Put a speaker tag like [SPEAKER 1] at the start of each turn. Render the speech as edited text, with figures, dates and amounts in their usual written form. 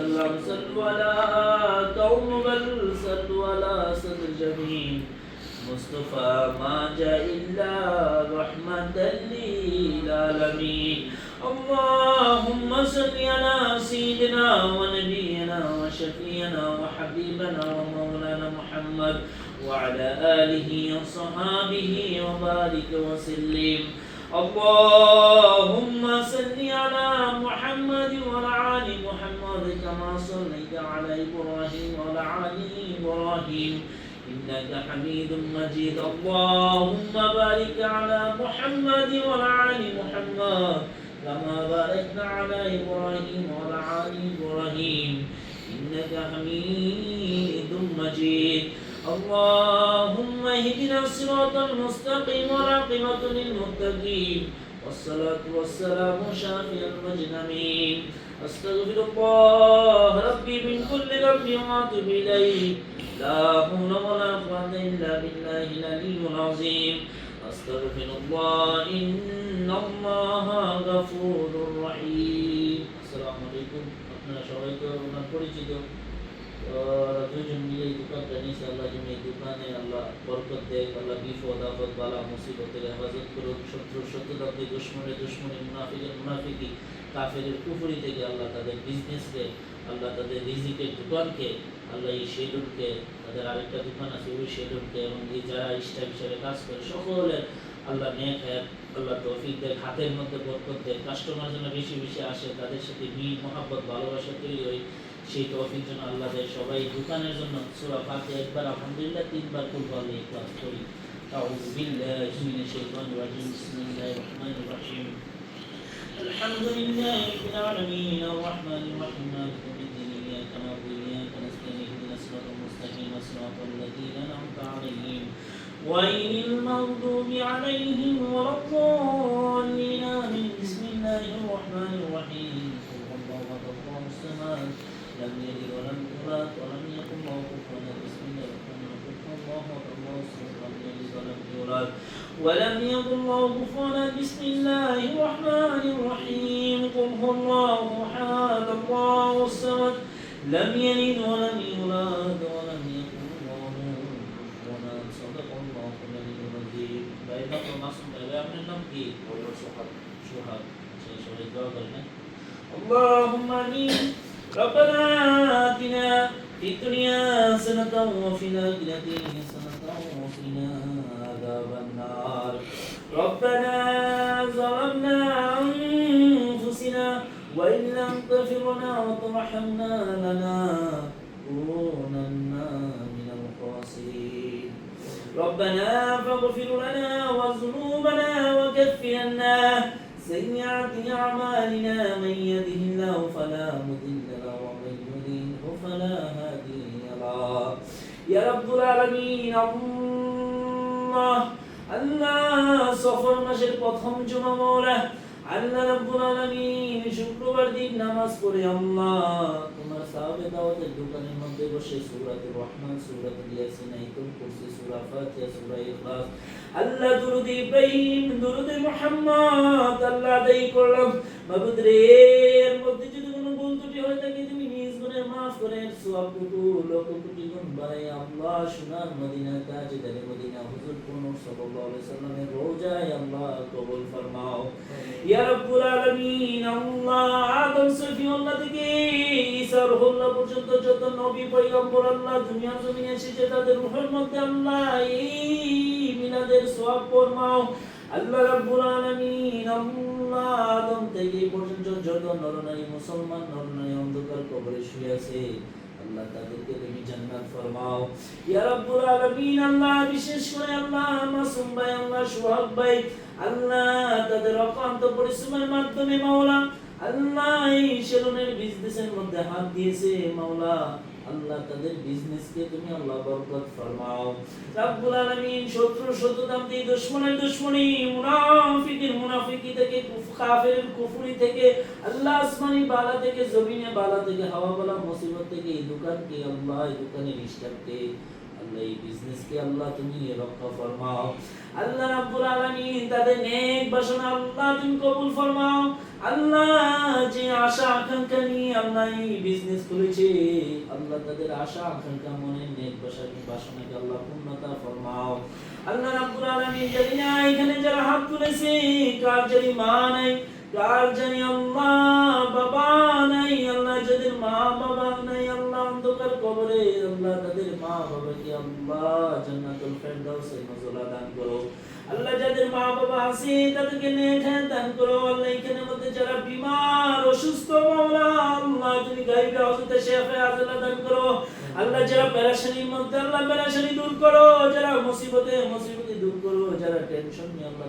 [SPEAKER 1] وسلم صلوا على قوم بل صلوا على سد الجميع مصطفى ما جاء إلا رحمة للعالمين اللهم صل على سيدنا ونبينا وشفينا وحبيبنا ومولانا محمد وعلى آله وصحابه وبارك وسلم اللهم صل على محمد وعلى آل محمد كما صليت على إبراهيم وعلى آل إبراهيم إنك حميد مجيد اللهم بارك على محمد وعلى آل محمد كما باركنا على إبراهيم وعلى آل إبراهيم إنك حميد مجيد اللهم اهدنا الصراط المستقيم والعاقبة للمتقين والصلاة والسلام شافي المجنمين أستغفر الله ربي من كل ذنب وأتوب إليه لا حول ولا قوة إلا بالله العلي العظيم أستغفر الله إن الله غفور رحيم السلام عليكم আপনারা সবাই তো ওনার পরিচিত দুজন মিলে এই দোকানটা নিয়েছে আল্লাহ যেন এই দোকানে আল্লাহ বরকত দেয় আল্লাহ বিপদ আপদ বালা মুসিবত থেকে হেফাজত করুক শত্রুর শত্রুতাকে দুশ্মনের দুশ্মনী মুনাফিকের মুনাফিকি কাফেরের কুফরি থেকে আল্লাহ তাদের বিজনেসকে আল্লাহ তাদের রিজিকের দোকানকে আল্লাহ এই শেডুলকে তাদের আরেকটা দোকান আছে ওই শেডুলকে এবং এই যারা স্টাফ হিসাবে কাজ করে সকলের আল্লাহ নেক হায়াত আল্লাহ তৌফিক দেয় হাতের মধ্যে বরকত দেয় কাস্টমার যেন বেশি বেশি আসে তাদের সাথে মিল মহাব্বত ভালোবাসা তৈরি হয় সেই তৌফিক যেন আল্লাহ দেয় সবাই দোকানের জন্য সূরা ফাতিহা একবার আলহামদুলিল্লাহ তিনবার কুল আল্লাহ ইখলাস করি আউযু বিল্লাহি মিনাশ শাইতানির রাজিম বিসমিল্লাহির রহমানির রহিম আলহামদুলিল্লাহি রাব্বিল আলামিন আর রাহমানির রহিম মালিকি ইয়াউমিদ্দিন ইয়্যাকা না'বুদু ওয়া ইয়্যাকা নাস্তাঈন ইহদিনাস সিরাতাল মুস্তাকিম সিরাতাল লাযীনা আন'আমতা আলাইহিম গহাইরিল মাগদুবি আলাইহিম ওয়ালাদ-দাল্লিন আমিন বিসমিল্লাহির রহমানির রহিম কুল হুয়াল্লাহু আহাদ আল্লাহুস সামাদ لم يلد ولم يولد ولم يكن له كفوا احد بسم الله الرحمن الرحيم الله اكبر الله الصمد لم يلد ولم يولد ولم يكن له كفوا احد بسم الله الرحمن الرحيم قل هو الله احد الله الصمد لم يلد ولم يولد ولم يكن له كفوا احد صدق الله العلي العظيم بينك ومعصوم لا من نمكي ولا شهاد شهاد دعاء اللهم امين ربنا آتنا في الدنيا حسنة وفي الآخرة حسنة وقنا عذاب النار ربنا ظلمنا أنفسنا وإن لم تغفر لنا وترحمنا لنكونن من الخاسرين ربنا فاغفر لنا وذنوبنا وكفر عنا سيئات أعمالنا من يهده الله فلا مضل له ومن يضلل فلا هادي له يا رب العالمين الله সফর মাসের প্রথম জুমা মাওলা আল্লাহ রাব্বুল আলামিন শুক্রবার দিন নামাজ পড়ে আল্লাহ তোমার সাহাবে দাওয়াতের দোকানের মধ্যে বসে সূরাতুর রহমান সূরাতুল ইয়াসিন আয়াতুল কুরসি সূরা ফাতিহা সূরা ইখলাস আল্লাহ দুরূদ ইব্রাহিম দুরূদ মুহাম্মদ আল্লাহ আদায় করলাম মাবুদ রে এর মধ্যে যদি কোনো ভুল ত্রুটি হয়ে থাকে তুমি নিজ গুনাহ maaf করেন সওয়াবটুকু লক্ষ কোটি গুণ বাড়াই আল্লাহ সোনার মদিনা তাজদারে মদিনা হুজুর কোনর সাল্লাল্লাহু আলাইহি সাল্লামের রওজায় আল্লাহ কবুল ফরমাও ইয়া রাব্বুল আলামিন আল্লাহ আদম সফিউল্লাহ থেকে ঈসা রুহুল্লাহ পর্যন্ত যত নবী পয়গম্বর আল্লাহ দুনিয়ার জমিনে এসেছে তাদের রূহের মধ্যে আল্লাহ এই মিলাদের সওয়াব ফরমাও আল্লাহ রাব্বুল আলামিন আল্লাহ আদম থেকে পর্যন্ত যত নরনারী মুসলমান নরনারী অন্ধকার কবরে শুয়ে আছে আল্লাহ তাদেরকে তুমি জান্নাত ফরমাও ইয়া রাব্বুল আলামিন আল্লাহ বিশেষ করে আল্লাহ মাসুম ভাই আল্লাহ সোহাগ ভাই আল্লাহ তাদের অক্লান্ত পরিশ্রমের মাধ্যমে মাওলা আল্লাহ এই সেলুনের বিজনেসের মধ্যে হাত দিয়েছে মাওলা আল্লাহ তাদের বিজনেসকে তুমি আল্লাহ বরকত ফরমাও রব্বুল আলামিন শত্রুর শত্রুতান্তি দুশমনের দুশমনি মুনাফিকের মুনাফিকি থেকে কাফেরের কুফরি থেকে আল্লাহ আসমানি বালা থেকে জমিনে বালা থেকে হাওয়া বালা মুসিবত থেকে এই দোকানকে আল্লাহ এই দোকানের স্টাফকে আল্লাহ এই বিজনেসকে আল্লাহ তুমি রক্ষা ফরমাও। আল্লাহ রাব্বুল আলামিন তাদের নেক বাসনা আল্লাহ তুমি কবুল ফরমাও। আল্লাহ যে আশা আকাঙ্ক্ষা নিয়ে আল্লাহ এই বিজনেস খুলেছে, আল্লাহ তাদের আশা আকাঙ্ক্ষা মনে নেক বাসনাকে আল্লাহ পূর্ণতা ফরমাও। আল্লাহ রাব্বুল আলামিন জানি না এখানে যারা হাত তুলেছে কার জানি মা নাই, কার জানি আল্লাহ বাবা নাই, আল্লাহ যাদের মা বাবা নাই আল্লাহ অন্ধকার কবরে আল্লাহ তাদের মা বাবাকে আল্লাহ জান্নাতুল ফেরদাউসে নজলা দান করো। আল্লাহ যাদের মা বাবা আছে তাদেরকে নেক হায়াত দান করো। আল্লাহ এখানে মধ্যে যারা বিমার অসুস্থ মাওলা আল্লাহ তুমি গায়বে হযরতে শেফে আজলা দান করো। আল্লাহ যারা পেরেশানির মধ্যে আল্লাহ পেরেশানি দূর করো, যারা মুসিবতে দূর করো, যারা টেনশন নিয়ে আল্লাহ